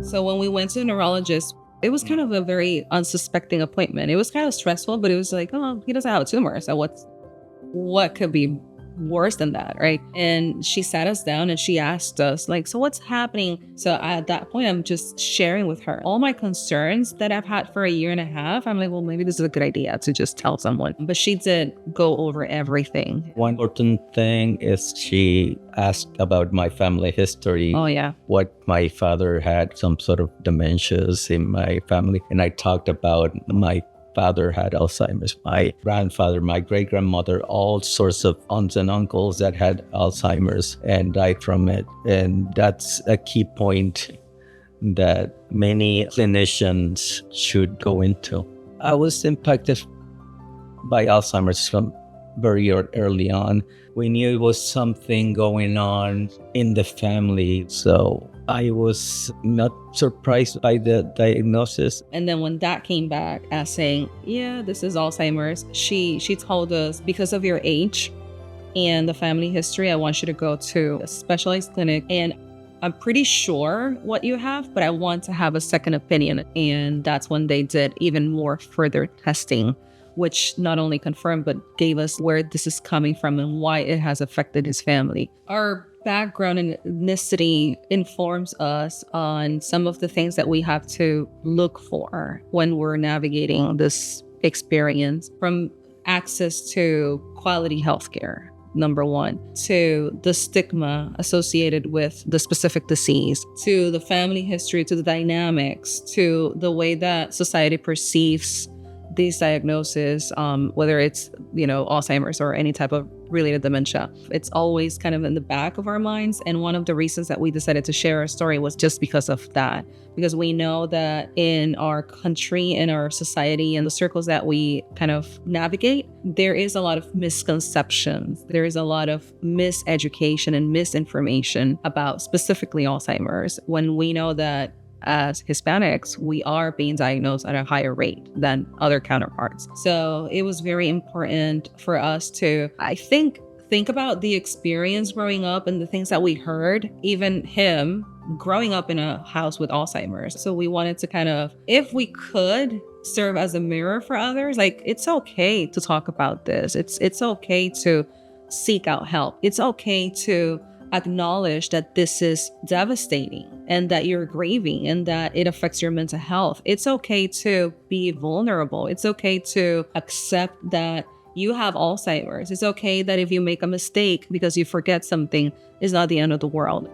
So when we went to the neurologist, it was kind of a very unsuspecting appointment. It was kind of stressful, but it was like, oh, he doesn't have a tumor. So what could be worse than that, right? And she sat us down and she asked us, like, so what's happening? So at that point, I'm just sharing with her all my concerns that I've had for a year and a half. I'm like, well, maybe this is a good idea to just tell someone. But she did go over everything. One important thing is she asked about my family history. Oh, yeah. What my father had, some sort of dementias in my family. And I talked about my father had Alzheimer's, my grandfather, my great-grandmother, all sorts of aunts and uncles that had Alzheimer's and died from it. And that's a key point that many clinicians should go into. I was impacted by Alzheimer's from very early on. We knew it was something going on in the family, so I was not surprised by the diagnosis. And then when that came back as saying, yeah, this is Alzheimer's, she told us, because of your age and the family history, I want you to go to a specialized clinic. And I'm pretty sure what you have, but I want to have a second opinion. And that's when they did even more further testing, which not only confirmed, but gave us where this is coming from and why it has affected his family. Our background and ethnicity informs us on some of the things that we have to look for when we're navigating this experience, from access to quality healthcare, number one, to the stigma associated with the specific disease, to the family history, to the dynamics, to the way that society perceives these diagnoses, whether it's, Alzheimer's or any type of related dementia. It's always kind of in the back of our minds. And one of the reasons that we decided to share our story was just because of that. Because we know that in our country, in our society, and the circles that we kind of navigate, there is a lot of misconceptions. There is a lot of miseducation and misinformation about specifically Alzheimer's, when we know that as Hispanics, we are being diagnosed at a higher rate than other counterparts. So it was very important for us to, I think about the experience growing up and the things that we heard, even him growing up in a house with Alzheimer's. So we wanted to kind of, if we could, serve as a mirror for others. Like, it's okay to talk about this. It's okay to seek out help. It's okay to acknowledge that this is devastating and that you're grieving and that it affects your mental health. It's okay to be vulnerable. It's okay to accept that you have Alzheimer's. It's okay that if you make a mistake because you forget something, it's not the end of the world.